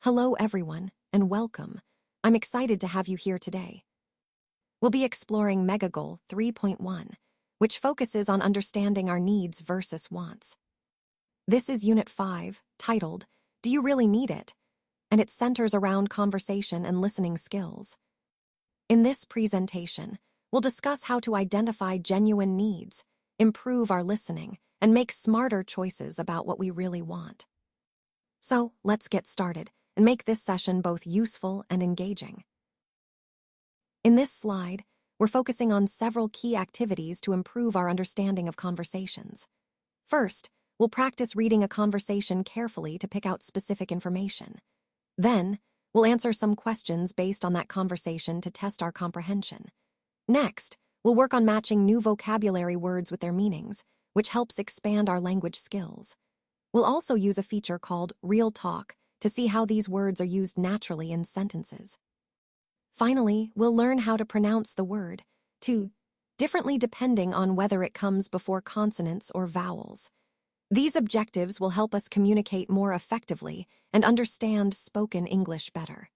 Hello, everyone, and welcome. I'm excited to have you here today. We'll be exploring Mega Goal 3.1, which focuses on understanding our needs versus wants. This is Unit 5, titled, Do You Really Need It? And it centers around conversation and listening skills. In this presentation, we'll discuss how to identify genuine needs, improve our listening, and make smarter choices about what we really want. So, let's get started and make this session both useful and engaging. In this slide, we're focusing on several key activities to improve our understanding of conversations. First, we'll practice reading a conversation carefully to pick out specific information. Then, we'll answer some questions based on that conversation to test our comprehension. Next, we'll work on matching new vocabulary words with their meanings, which helps expand our language skills. We'll also use a feature called Real Talk to see how these words are used naturally in sentences. Finally, we'll learn how to pronounce the word, to, differently depending on whether it comes before consonants or vowels. These objectives will help us communicate more effectively and understand spoken English better.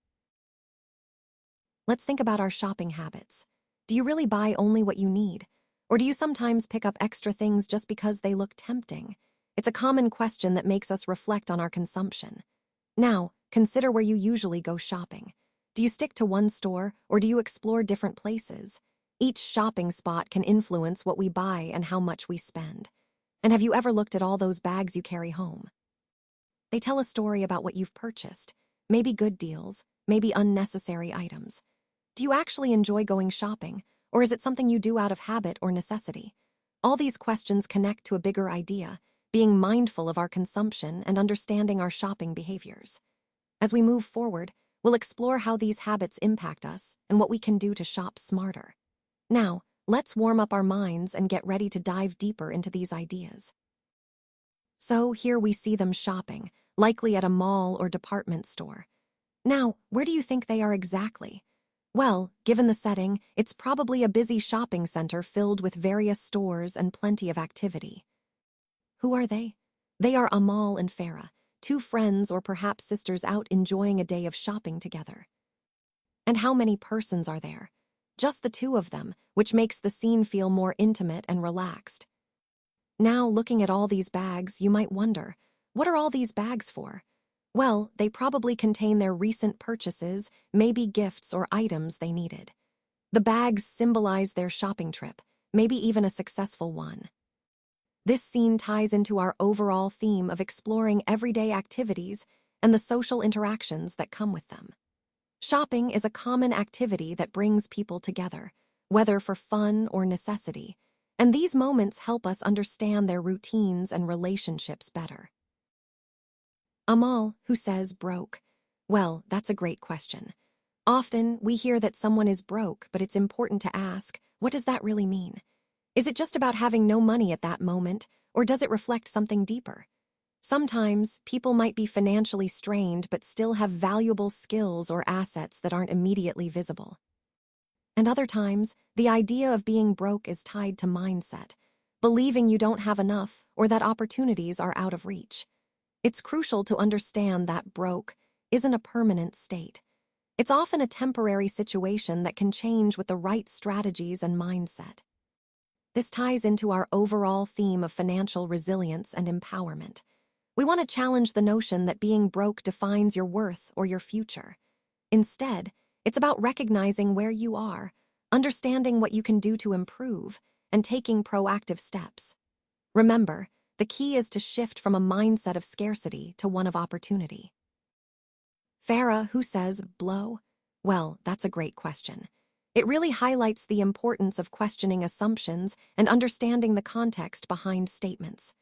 Let's think about our shopping habits. Do you really buy only what you need? Or do you sometimes pick up extra things just because they look tempting? It's a common question that makes us reflect on our consumption. Now, consider where you usually go shopping. Do you stick to one store, or do you explore different places? Each shopping spot can influence what we buy and how much we spend. And have you ever looked at all those bags you carry home? They tell a story about what you've purchased, maybe good deals, maybe unnecessary items. Do you actually enjoy going shopping, or is it something you do out of habit or necessity? All these questions connect to a bigger idea, being mindful of our consumption and understanding our shopping behaviors. As we move forward, we'll explore how these habits impact us and what we can do to shop smarter. Now, let's warm up our minds and get ready to dive deeper into these ideas. So here we see them shopping, likely at a mall or department store. Now, where do you think they are exactly? Well, given the setting, it's probably a busy shopping center filled with various stores and plenty of activity. Who are they? They are Amal and Farah, two friends or perhaps sisters out enjoying a day of shopping together. And how many persons are there? Just the two of them, which makes the scene feel more intimate and relaxed. Now, looking at all these bags, you might wonder, what are all these bags for? Well, they probably contain their recent purchases, maybe gifts or items they needed. The bags symbolize their shopping trip, maybe even a successful one. This scene ties into our overall theme of exploring everyday activities and the social interactions that come with them. Shopping is a common activity that brings people together, whether for fun or necessity, and these moments help us understand their routines and relationships better. Amal, who says broke. Well, that's a great question. Often, we hear that someone is broke, but it's important to ask, what does that really mean? Is it just about having no money at that moment, or does it reflect something deeper? Sometimes, people might be financially strained but still have valuable skills or assets that aren't immediately visible. And other times, the idea of being broke is tied to mindset, believing you don't have enough or that opportunities are out of reach. It's crucial to understand that broke isn't a permanent state. It's often a temporary situation that can change with the right strategies and mindset. This ties into our overall theme of financial resilience and empowerment. We want to challenge the notion that being broke defines your worth or your future. Instead, it's about recognizing where you are, understanding what you can do to improve, and taking proactive steps. Remember, the key is to shift from a mindset of scarcity to one of opportunity. Farah, who says blow? Well, that's a great question. It really highlights the importance of questioning assumptions and understanding the context behind statements.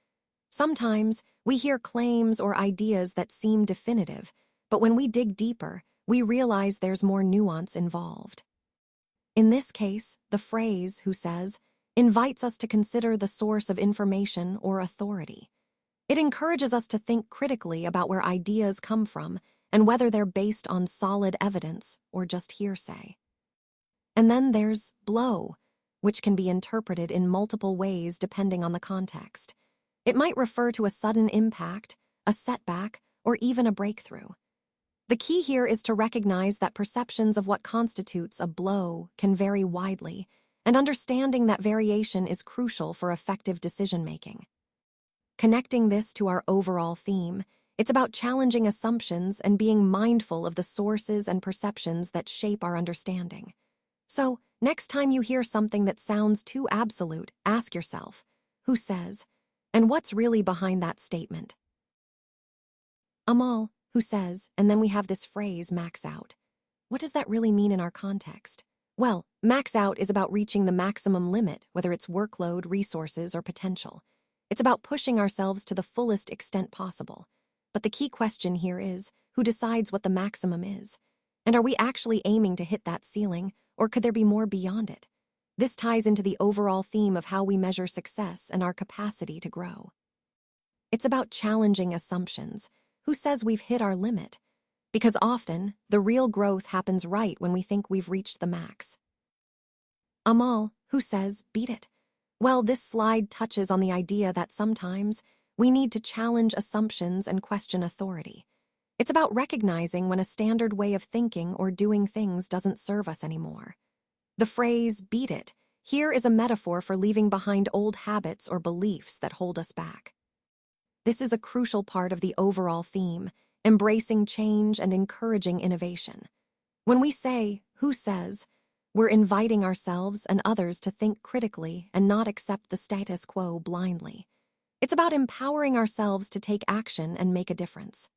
Sometimes, we hear claims or ideas that seem definitive, but when we dig deeper, we realize there's more nuance involved. In this case, the phrase, who says, invites us to consider the source of information or authority. It encourages us to think critically about where ideas come from and whether they're based on solid evidence or just hearsay. And then there's blow, which can be interpreted in multiple ways depending on the context. It might refer to a sudden impact, a setback, or even a breakthrough. The key here is to recognize that perceptions of what constitutes a blow can vary widely, and understanding that variation is crucial for effective decision-making. Connecting this to our overall theme, it's about challenging assumptions and being mindful of the sources and perceptions that shape our understanding. So, next time you hear something that sounds too absolute, ask yourself, who says, and what's really behind that statement? Amal, who says, and then we have this phrase, max out. What does that really mean in our context? Well, max out is about reaching the maximum limit, whether it's workload, resources, or potential. It's about pushing ourselves to the fullest extent possible. But the key question here is, who decides what the maximum is? And are we actually aiming to hit that ceiling, or could there be more beyond it? This ties into the overall theme of how we measure success and our capacity to grow. It's about challenging assumptions. Who says we've hit our limit? Because often, the real growth happens right when we think we've reached the max. Amal, who says, beat it? Well, this slide touches on the idea that sometimes we need to challenge assumptions and question authority. It's about recognizing when a standard way of thinking or doing things doesn't serve us anymore. The phrase, beat it, here is a metaphor for leaving behind old habits or beliefs that hold us back. This is a crucial part of the overall theme, embracing change and encouraging innovation. When we say, who says, we're inviting ourselves and others to think critically and not accept the status quo blindly. It's about empowering ourselves to take action and make a difference.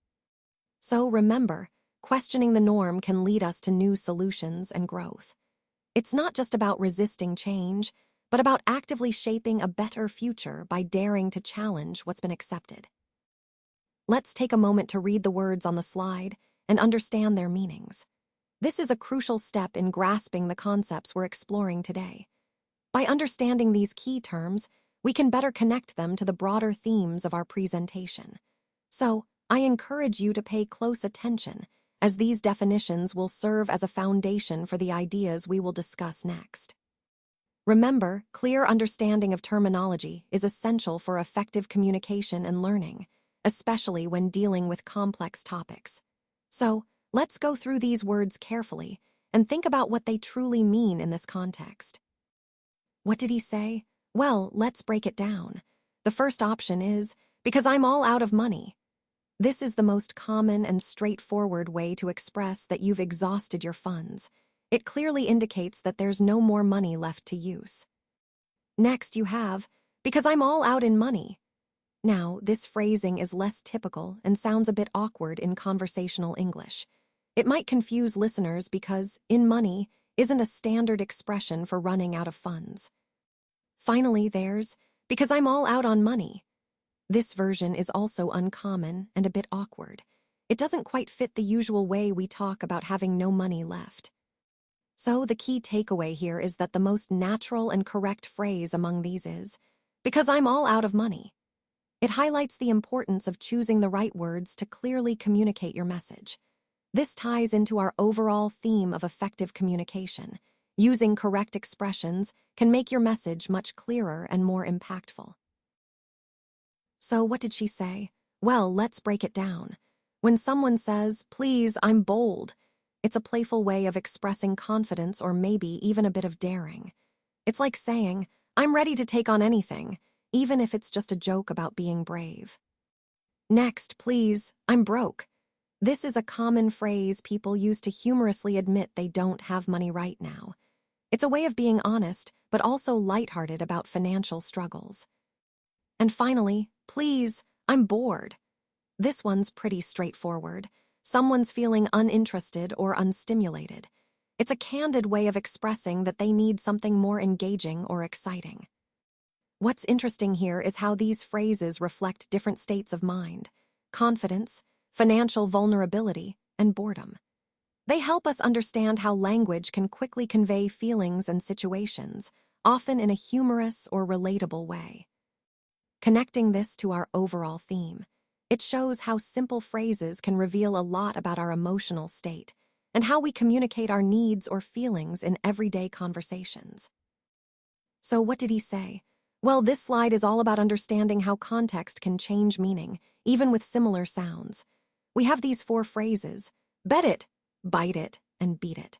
So remember, questioning the norm can lead us to new solutions and growth. It's not just about resisting change, but about actively shaping a better future by daring to challenge what's been accepted. Let's take a moment to read the words on the slide and understand their meanings. This is a crucial step in grasping the concepts we're exploring today. By understanding these key terms, we can better connect them to the broader themes of our presentation. So, I encourage you to pay close attention, as these definitions will serve as a foundation for the ideas we will discuss next. Remember, clear understanding of terminology is essential for effective communication and learning, especially when dealing with complex topics. So, let's go through these words carefully and think about what they truly mean in this context. What did he say? Well, let's break it down. The first option is, because I'm all out of money. This is the most common and straightforward way to express that you've exhausted your funds. It clearly indicates that there's no more money left to use. Next, you have, because I'm all out in money. Now, this phrasing is less typical and sounds a bit awkward in conversational English. It might confuse listeners because in money isn't a standard expression for running out of funds. Finally, there's, because I'm all out on money. This version is also uncommon and a bit awkward. It doesn't quite fit the usual way we talk about having no money left. So the key takeaway here is that the most natural and correct phrase among these is, because I'm all out of money. It highlights the importance of choosing the right words to clearly communicate your message. This ties into our overall theme of effective communication. Using correct expressions can make your message much clearer and more impactful. So what did she say? Well, let's break it down. When someone says, please, I'm bold, it's a playful way of expressing confidence or maybe even a bit of daring. It's like saying, I'm ready to take on anything, even if it's just a joke about being brave. Next, please, I'm broke. This is a common phrase people use to humorously admit they don't have money right now. It's a way of being honest, but also lighthearted about financial struggles. And finally, please, I'm bored. This one's pretty straightforward. Someone's feeling uninterested or unstimulated. It's a candid way of expressing that they need something more engaging or exciting. What's interesting here is how these phrases reflect different states of mind: confidence, financial vulnerability, and boredom. They help us understand how language can quickly convey feelings and situations, often in a humorous or relatable way. Connecting this to our overall theme, it shows how simple phrases can reveal a lot about our emotional state and how we communicate our needs or feelings in everyday conversations. So what did he say? Well, this slide is all about understanding how context can change meaning, even with similar sounds. We have these 4 phrases: Bet it, bite it, and beat it.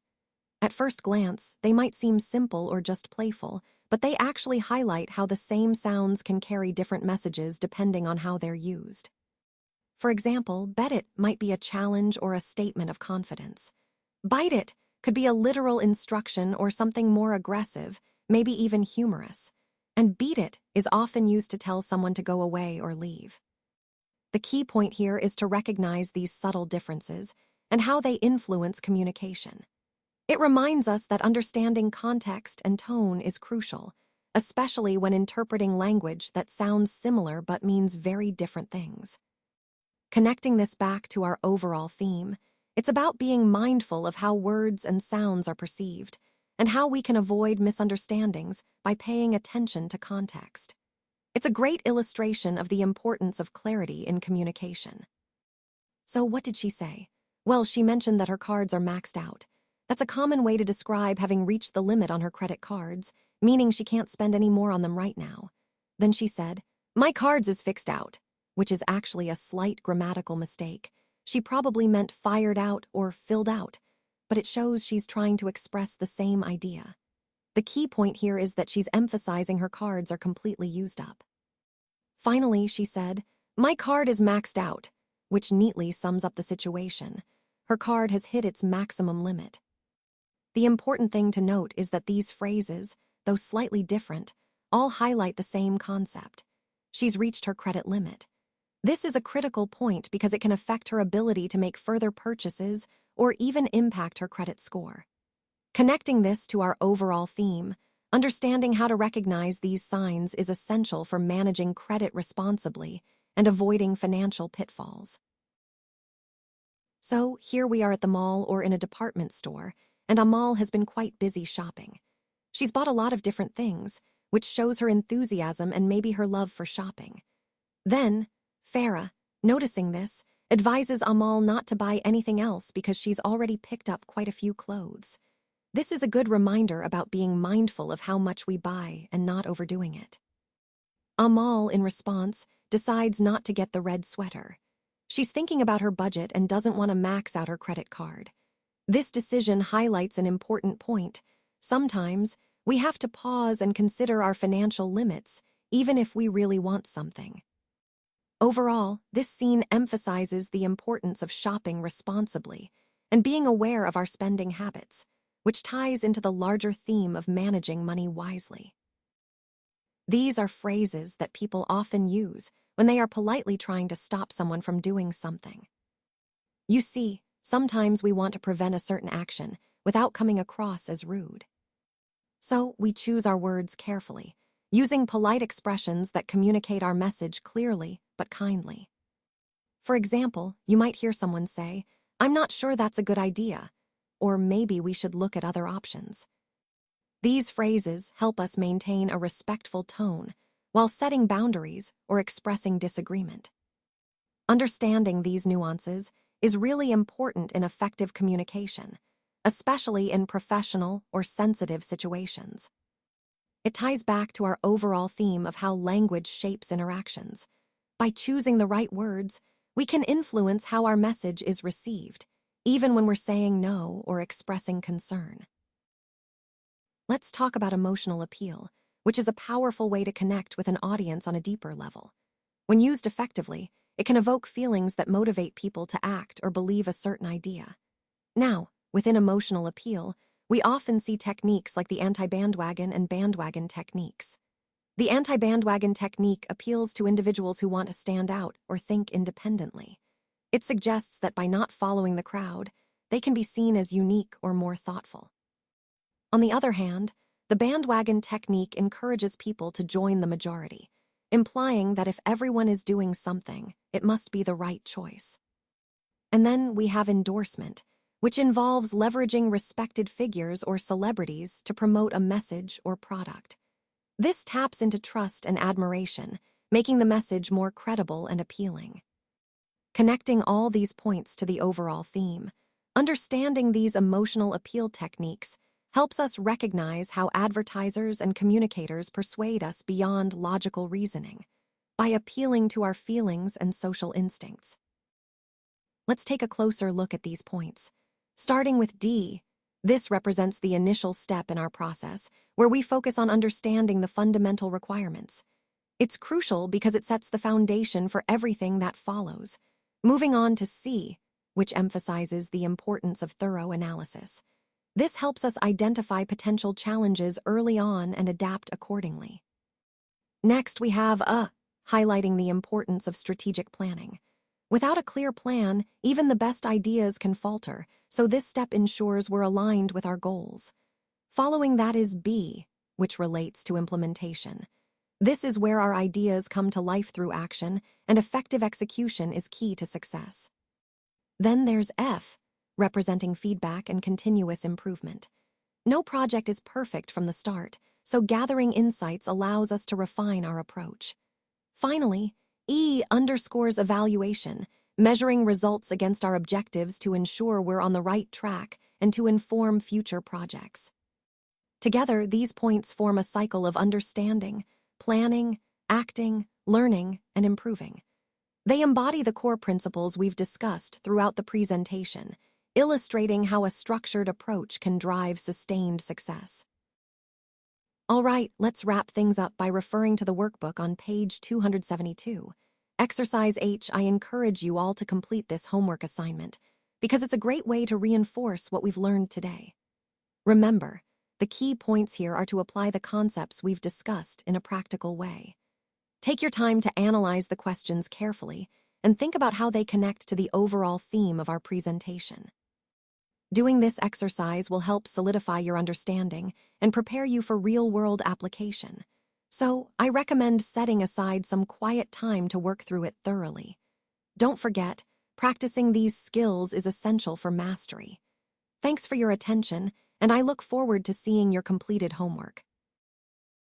At first glance, they might seem simple or just playful, but they actually highlight how the same sounds can carry different messages depending on how they're used. For example, bet it might be a challenge or a statement of confidence. Bite it could be a literal instruction or something more aggressive, maybe even humorous. And beat it is often used to tell someone to go away or leave. The key point here is to recognize these subtle differences and how they influence communication. It reminds us that understanding context and tone is crucial, especially when interpreting language that sounds similar but means very different things. Connecting this back to our overall theme, it's about being mindful of how words and sounds are perceived and how we can avoid misunderstandings by paying attention to context. It's a great illustration of the importance of clarity in communication. So what did she say? Well, she mentioned that her cards are maxed out. That's a common way to describe having reached the limit on her credit cards, meaning she can't spend any more on them right now. Then she said, "My cards is fixed out," which is actually a slight grammatical mistake. She probably meant fired out or filled out, but it shows she's trying to express the same idea. The key point here is that she's emphasizing her cards are completely used up. Finally, she said, "My card is maxed out," which neatly sums up the situation. Her card has hit its maximum limit. The important thing to note is that these phrases, though slightly different, all highlight the same concept. She's reached her credit limit. This is a critical point because it can affect her ability to make further purchases or even impact her credit score. Connecting this to our overall theme, understanding how to recognize these signs is essential for managing credit responsibly and avoiding financial pitfalls. So, here we are at the mall or in a department store, and Amal has been quite busy shopping. She's bought a lot of different things, which shows her enthusiasm and maybe her love for shopping. Then, Farah, noticing this, advises Amal not to buy anything else because she's already picked up quite a few clothes. This is a good reminder about being mindful of how much we buy and not overdoing it. Amal, in response, decides not to get the red sweater. She's thinking about her budget and doesn't want to max out her credit card. This decision highlights an important point. Sometimes, we have to pause and consider our financial limits, even if we really want something. Overall, this scene emphasizes the importance of shopping responsibly and being aware of our spending habits, which ties into the larger theme of managing money wisely. These are phrases that people often use when they are politely trying to stop someone from doing something. You see, sometimes we want to prevent a certain action without coming across as rude. So we choose our words carefully, using polite expressions that communicate our message clearly but kindly. For example, you might hear someone say, "I'm not sure that's a good idea," or "maybe we should look at other options." These phrases help us maintain a respectful tone while setting boundaries or expressing disagreement. Understanding these nuances is really important in effective communication, especially in professional or sensitive situations. It ties back to our overall theme of how language shapes interactions. By choosing the right words, we can influence how our message is received, even when we're saying no or expressing concern. Let's talk about emotional appeal, which is a powerful way to connect with an audience on a deeper level. When used effectively, it can evoke feelings that motivate people to act or believe a certain idea. Now, within emotional appeal, we often see techniques like the anti-bandwagon and bandwagon techniques. The anti-bandwagon technique appeals to individuals who want to stand out or think independently. It suggests that by not following the crowd, they can be seen as unique or more thoughtful. On the other hand, the bandwagon technique encourages people to join the majority, implying that if everyone is doing something, it must be the right choice. And then we have endorsement, which involves leveraging respected figures or celebrities to promote a message or product. This taps into trust and admiration, making the message more credible and appealing. Connecting all these points to the overall theme, understanding these emotional appeal techniques helps us recognize how advertisers and communicators persuade us beyond logical reasoning by appealing to our feelings and social instincts. Let's take a closer look at these points. Starting with D, this represents the initial step in our process, where we focus on understanding the fundamental requirements. It's crucial because it sets the foundation for everything that follows. Moving on to C, which emphasizes the importance of thorough analysis. This helps us identify potential challenges early on and adapt accordingly. Next, we have A, highlighting the importance of strategic planning. Without a clear plan, even the best ideas can falter, so this step ensures we're aligned with our goals. Following that is B, which relates to implementation. This is where our ideas come to life through action, and effective execution is key to success. Then there's F, representing feedback and continuous improvement. No project is perfect from the start, so gathering insights allows us to refine our approach. Finally, E underscores evaluation, measuring results against our objectives to ensure we're on the right track and to inform future projects. Together, these points form a cycle of understanding, planning, acting, learning, and improving. They embody the core principles we've discussed throughout the presentation, illustrating how a structured approach can drive sustained success. All right, let's wrap things up by referring to the workbook on page 272. Exercise H, I encourage you all to complete this homework assignment because it's a great way to reinforce what we've learned today. Remember, the key points here are to apply the concepts we've discussed in a practical way. Take your time to analyze the questions carefully and think about how they connect to the overall theme of our presentation. Doing this exercise will help solidify your understanding and prepare you for real-world application. So, I recommend setting aside some quiet time to work through it thoroughly. Don't forget, practicing these skills is essential for mastery. Thanks for your attention, and I look forward to seeing your completed homework.